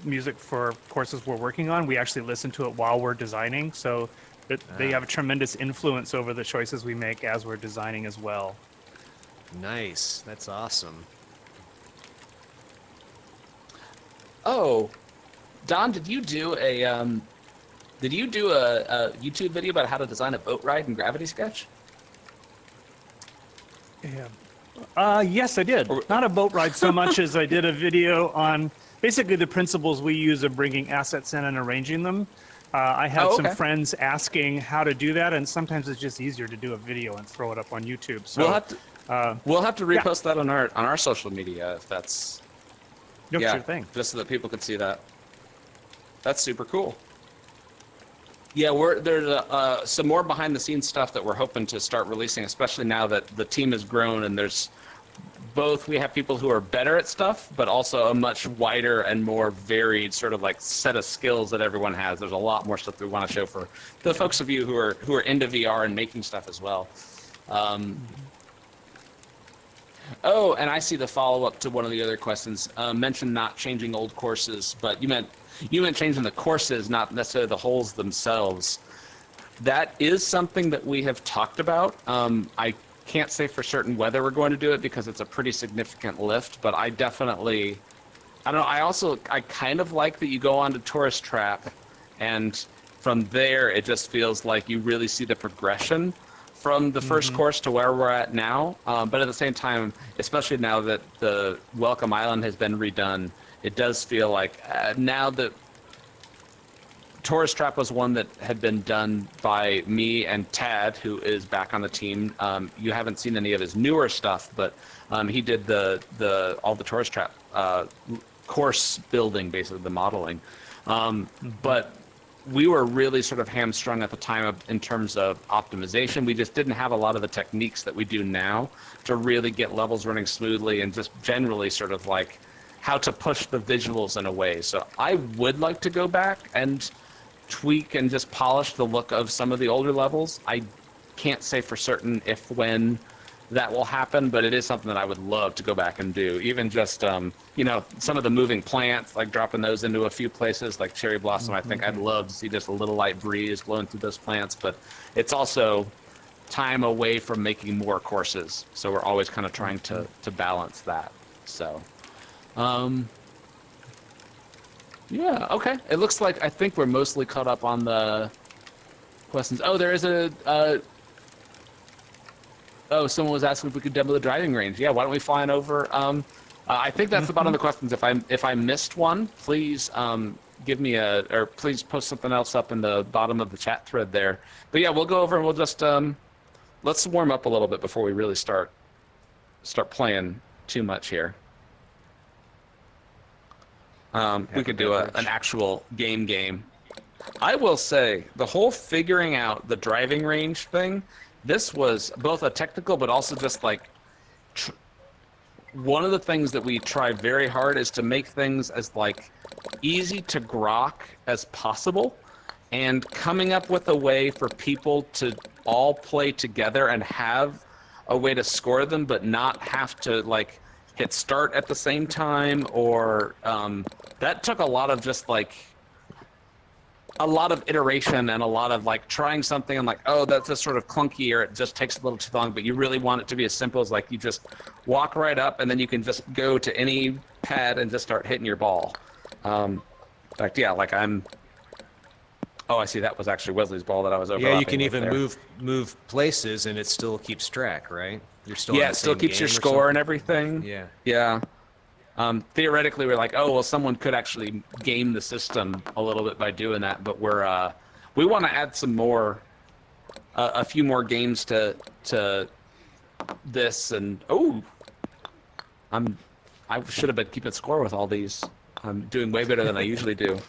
music for courses we're working on, we actually listen to it while we're designing, so they have a tremendous influence over the choices we make as we're designing as well. Nice, that's awesome. Oh, Don, did you do a YouTube video about how to design a boat ride in Gravity Sketch? Yeah. Yes, I did. Not a boat ride so much as I did a video on basically the principles we use of bringing assets in and arranging them. I had some friends asking how to do that, and sometimes it's just easier to do a video and throw it up on YouTube. So we'll have to repost that on our social media if that's sure thing. Just so that people can see that. That's super cool. Yeah, there's some more behind-the-scenes stuff that we're hoping to start releasing, especially now that the team has grown and we have people who are better at stuff, but also a much wider and more varied sort of like set of skills that everyone has. There's a lot more stuff that we want to show for the folks of you who are into VR and making stuff as well. And I see the follow-up to one of the other questions. Mentioned not changing old courses, but you meant changing the courses, not necessarily the holes themselves. That is something that we have talked about. I can't say for certain whether we're going to do it because it's a pretty significant lift, but I don't know. I kind of like that you go onto Tourist Trap, and from there it just feels like you really see the progression from the first course to where we're at now. But at the same time, especially now that the Welcome Island has been redone, it does feel like now that Tourist Trap was one that had been done by me and Tad, who is back on the team. You haven't seen any of his newer stuff, but he did all the Tourist Trap course building, basically the modeling. But we were really sort of hamstrung at the time in terms of optimization. We just didn't have a lot of the techniques that we do now to really get levels running smoothly and just generally sort of like how to push the visuals in a way. So I would like to go back and tweak and just polish the look of some of the older levels. I can't say for certain when that will happen, but it is something that I would love to go back and do. Even just, some of the moving plants, like dropping those into a few places, like Cherry Blossom. I think I'd love to see just a little light breeze blowing through those plants, but it's also time away from making more courses. So we're always kind of trying to balance that. So, yeah, okay. It looks like I think we're mostly caught up on the questions. Oh, there is someone was asking if we could demo the driving range. Yeah, why don't we fly on over? I think that's the bottom of the questions. If I missed one, please give me or please post something else up in the bottom of the chat thread there. But yeah, we'll go over and we'll just let's warm up a little bit before we really start. start playing too much here. We could do an actual game. I will say, the whole figuring out the driving range thing, this was both a technical, but also just like, one of the things that we try very hard is to make things as like easy to grok as possible, and coming up with a way for people to all play together and have a way to score them, but not have to like hit start at the same time, or that took a lot of just like a lot of iteration and a lot of like trying something and like, oh, that's just sort of clunky, or it just takes a little too long, but you really want it to be as simple as like you just walk right up and then you can just go to any pad and just start hitting your ball. In fact, yeah, like oh, I see, that was actually Wesley's ball that I was over. Yeah, you can even move places and it still keeps track, right? You're still yeah, it still keeps your score and everything. Yeah. Theoretically, we're like, oh, well, someone could actually game the system a little bit by doing that, but we want to add some more, a few more games to this, and I should have been keeping score with all these. I'm doing way better than I usually do.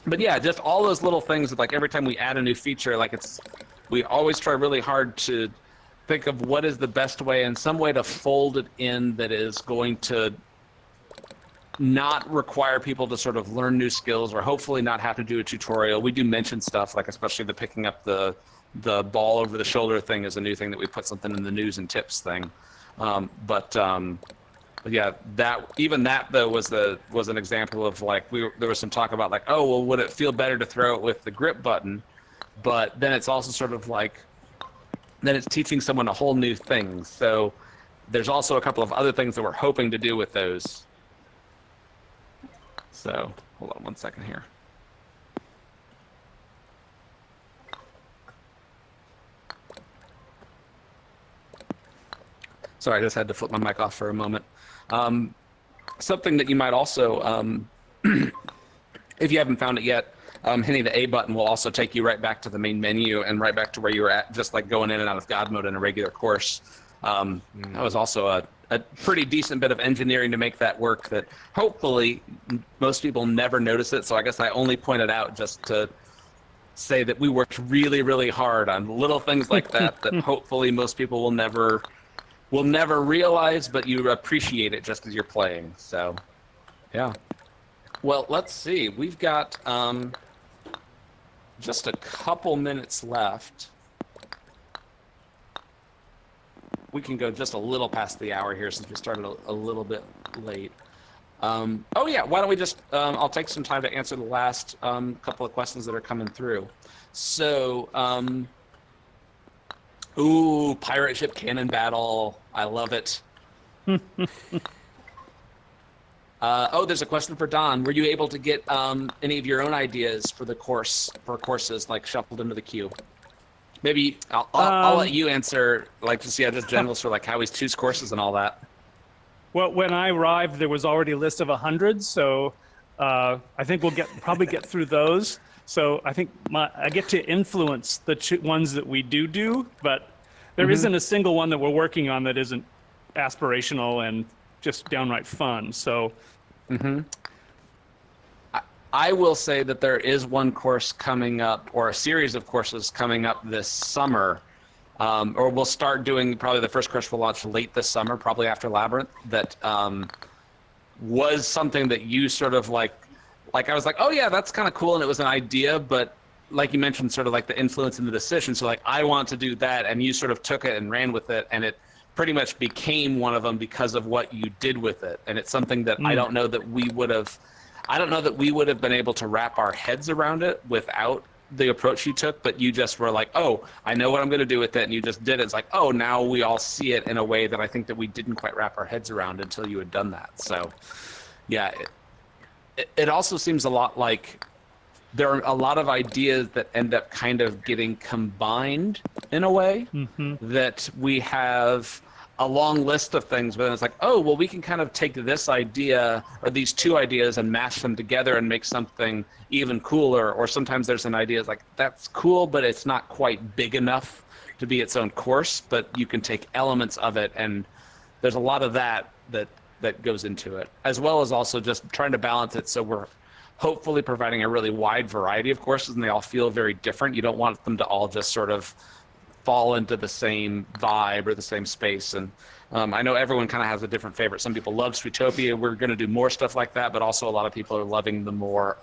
But yeah, just all those little things that, like, every time we add a new feature, like, we always try really hard to think of what is the best way and some way to fold it in that is going to not require people to sort of learn new skills, or hopefully not have to do a tutorial. We do mention stuff like, especially the picking up the ball over the shoulder thing is a new thing that we put something in the news and tips thing. But yeah, that though was an example of like, there was some talk about like, oh, well, would it feel better to throw it with the grip button? But then it's also sort of like, then it's teaching someone a whole new thing. So there's also a couple of other things that we're hoping to do with those. So hold on one second here. Sorry, I just had to flip my mic off for a moment. Something that you might also, if you haven't found it yet, hitting the A button will also take you right back to the main menu and right back to where you were at, just like going in and out of God mode in a regular course. That was also a pretty decent bit of engineering to make that work, that hopefully most people never notice it. So I guess I only pointed out just to say that we worked really, really hard on little things like that, that hopefully most people will never realize, but you appreciate it just as you're playing. So, yeah. Well, let's see. We've got just a couple minutes left. We can go just a little past the hour here since we started a little bit late. Oh yeah, why don't we just, I'll take some time to answer the last couple of questions that are coming through. So, ooh, pirate ship cannon battle. I love it. Oh, there's a question for Don. Were you able to get any of your own ideas for the courses like shuffled into the queue? Maybe I'll let you answer, like, just general for like how we choose courses and all that. Well, when I arrived, there was already a list of 100, so I think we'll probably get through those. So I think I get to influence the ones that we do, but there isn't a single one that we're working on that isn't aspirational and just downright fun. So I will say that there is one course coming up, or a series of courses coming up this summer, or we'll start doing, probably the first course we'll launch late this summer, probably after Labyrinth, that was something that you sort of like I was like, oh yeah, that's kind of cool, and it was an idea, but like you mentioned, sort of like the influence in the decision, so like, I want to do that, and you sort of took it and ran with it, and it pretty much became one of them because of what you did with it. And it's something that I don't know that we would have been able to wrap our heads around it without the approach you took, but you just were like, oh, I know what I'm going to do with it, and you just did it. It's like, oh, now we all see it in a way that I think that we didn't quite wrap our heads around until you had done that. So yeah, it also seems a lot like there are a lot of ideas that end up kind of getting combined in a way, that we have a long list of things, but then it's like, oh, well, we can kind of take this idea or these two ideas and mash them together and make something even cooler. Or sometimes there's an idea, it's like, that's cool, but it's not quite big enough to be its own course, but you can take elements of it, and there's a lot of that goes into it, as well as also just trying to balance it so we're hopefully providing a really wide variety of courses, and they all feel very different. You don't want them to all just sort of fall into the same vibe or the same space. And I know everyone kind of has a different favorite. Some people love Sweetopia. We're going to do more stuff like that, but also a lot of people are loving the more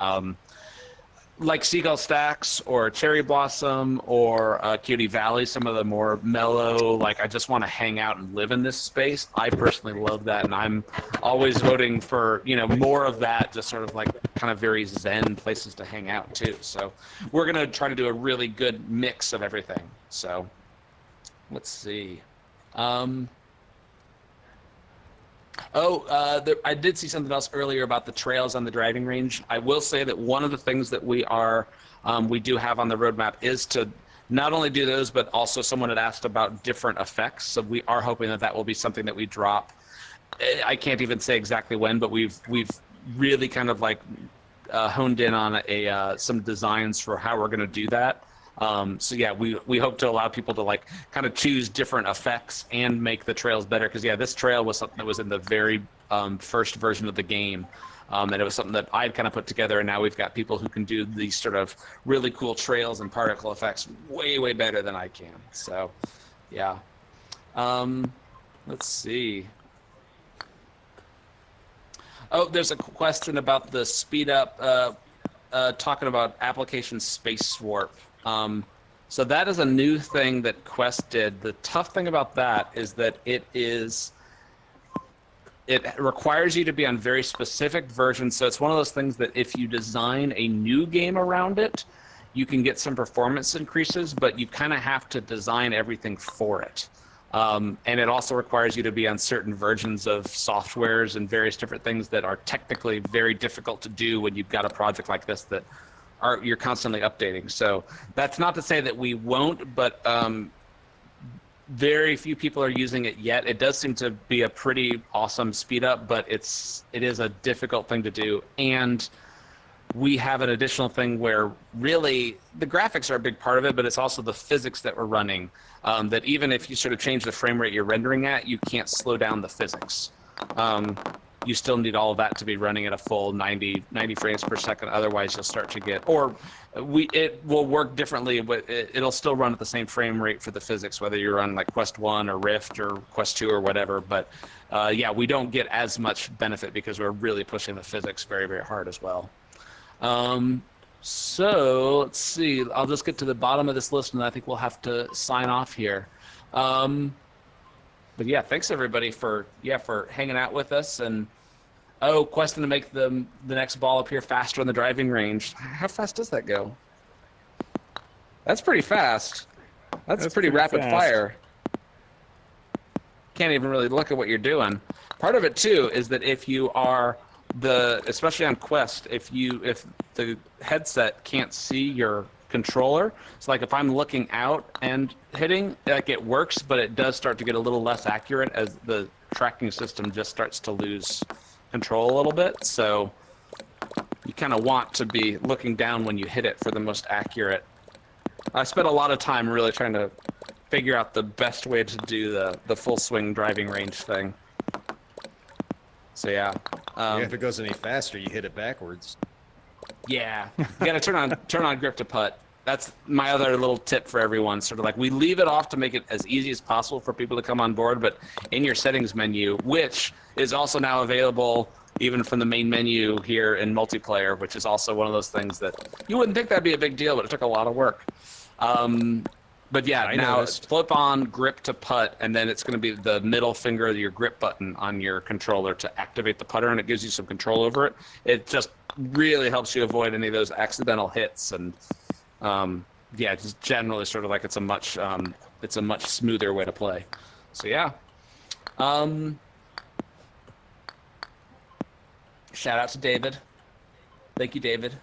like Seagull Stacks or Cherry Blossom or Cutie Valley, some of the more mellow, like I just want to hang out and live in this space. I personally love that, and I'm always voting for, you know, more of that, just sort of like kind of very zen places to hang out too. So we're going to try to do a really good mix of everything. So let's see. I did see something else earlier about the trails on the driving range. I will say that one of the things that we do have on the roadmap is to not only do those, but also someone had asked about different effects. So we are hoping that will be something that we drop. I can't even say exactly when, but we've really kind of like honed in on some designs for how we're going to do that. So yeah, we hope to allow people to like kind of choose different effects and make the trails better. Because yeah, this trail was something that was in the very first version of the game, and it was something that I'd kind of put together. And now we've got people who can do these sort of really cool trails and particle effects way better than I can. So yeah, let's see. Oh, there's a question about the speed up, talking about application space warp. So that is a new thing that Quest did. The tough thing about that is that it requires you to be on very specific versions. So it's one of those things that if you design a new game around it, you can get some performance increases, but you kind of have to design everything for it. And it also requires you to be on certain versions of softwares and various different things that are technically very difficult to do when you've got a project like this that you're constantly updating. So that's not to say that we won't, but very few people are using it yet. It does seem to be a pretty awesome speed up, but it is a difficult thing to do. And we have an additional thing where really the graphics are a big part of it, but it's also the physics that we're running, that even if you sort of change the frame rate you're rendering at, you can't slow down the physics. You still need all of that to be running at a full 90 frames per second. Otherwise, you'll start to get, it will work differently, but it'll still run at the same frame rate for the physics, whether you're on like Quest 1 or Rift or Quest 2 or whatever. But yeah, we don't get as much benefit because we're really pushing the physics very hard as well. So let's see. I'll just get to the bottom of this list, and I think we'll have to sign off here. But yeah, thanks everybody for hanging out with us. And questing to make the next ball appear faster on the driving range. How fast does that go? That's pretty fast. That's pretty rapid fire. Can't even really look at what you're doing. Part of it too is that if you are especially on Quest, if the headset can't see your controller, so like if I'm looking out and hitting, like it works, but it does start to get a little less accurate as the tracking system just starts to lose control a little bit. So you kind of want to be looking down when you hit it for the most accurate. I spent a lot of time really trying to figure out the best way to do the full swing driving range thing. So yeah. If it goes any faster, you hit it backwards. Yeah, you gotta turn on grip to putt. That's my other little tip for everyone. Sort of like we leave it off to make it as easy as possible for people to come on board, but in your settings menu, which is also now available even from the main menu here in multiplayer, which is also one of those things that you wouldn't think that'd be a big deal, but it took a lot of work. But yeah, now flip on grip to putt, and then it's going to be the middle finger of your grip button on your controller to activate the putter, and it gives you some control over it. It just really helps you avoid any of those accidental hits, and yeah, just generally sort of like it's a much smoother way to play. So yeah. Shout out to David. Thank you, David.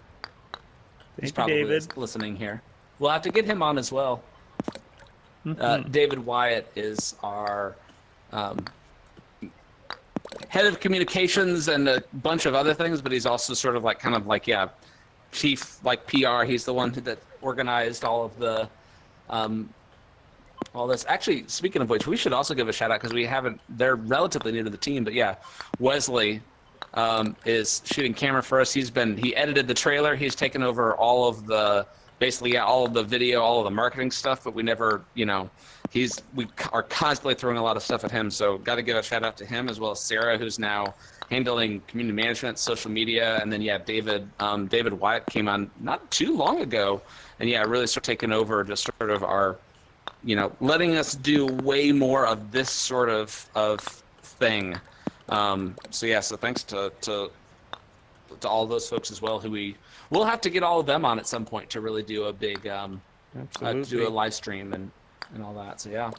He's probably listening here. We'll have to get him on as well. David Wyatt is our head of communications and a bunch of other things, but he's also sort of like chief like PR. He's the one that organized all of the all this. Actually, speaking of which, we should also give a shout out because we haven't. They're relatively new to the team, but yeah, Wesley is shooting camera for us. He edited the trailer. He's taken over all of the all of the video, all of the marketing stuff. But we never, we are constantly throwing a lot of stuff at him. So got to give a shout out to him as well as Sarah, who's now handling community management, social media, and then David Wyatt came on not too long ago, and really started taking over just sort of our, letting us do way more of this sort of thing. So thanks to all those folks as well, who we'll have to get all of them on at some point to really do a big do a live stream and all that. So yeah.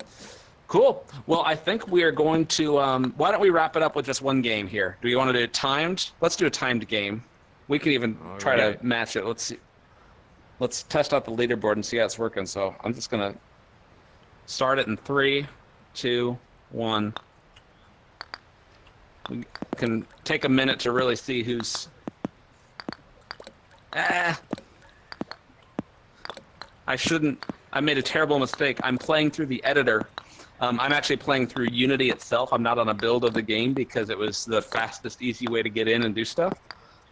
Cool. Well, I think we are going to, why don't we wrap it up with just one game here? Do you want to do it timed? Let's do a timed game. We can even try to match it. Let's see. Let's test out the leaderboard and see how it's working. So I'm just going to start it in 3, 2, 1. We can take a minute to really see who's... I made a terrible mistake. I'm playing through the editor. I'm actually playing through Unity itself. I'm not on a build of the game because it was the fastest, easy way to get in and do stuff.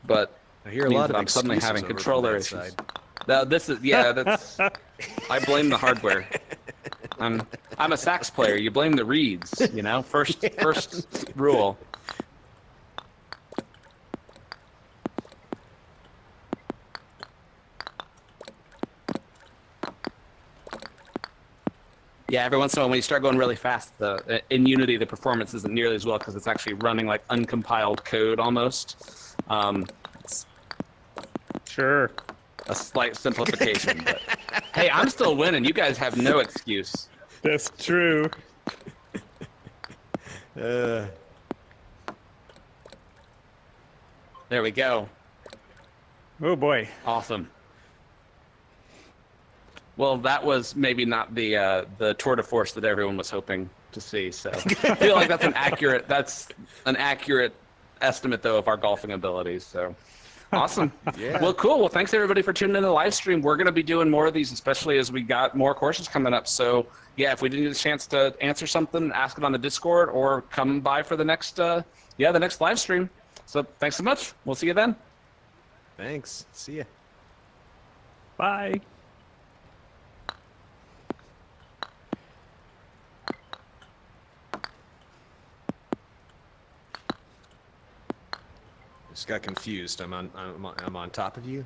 But I hear a lot of I'm suddenly having controller issues. Side. Now, this is that's. I blame the hardware. I'm a sax player. You blame the reeds. First rule. Yeah, every once in a while when you start going really fast, in Unity the performance isn't nearly as well because it's actually running like uncompiled code almost. Sure. A slight simplification, but hey, I'm still winning. You guys have no excuse. That's true. There we go. Oh boy. Awesome. Well, that was maybe not the tour de force that everyone was hoping to see. So I feel like that's an accurate estimate though of our golfing abilities. So awesome. Yeah. Well, cool. Well, thanks everybody for tuning in to the live stream. We're going to be doing more of these, especially as we got more courses coming up. So yeah, if we didn't get a chance to answer something, ask it on the Discord or come by for the next the next live stream. So thanks so much. We'll see you then. Thanks. See ya. Bye. Just got confused. I'm on top of you.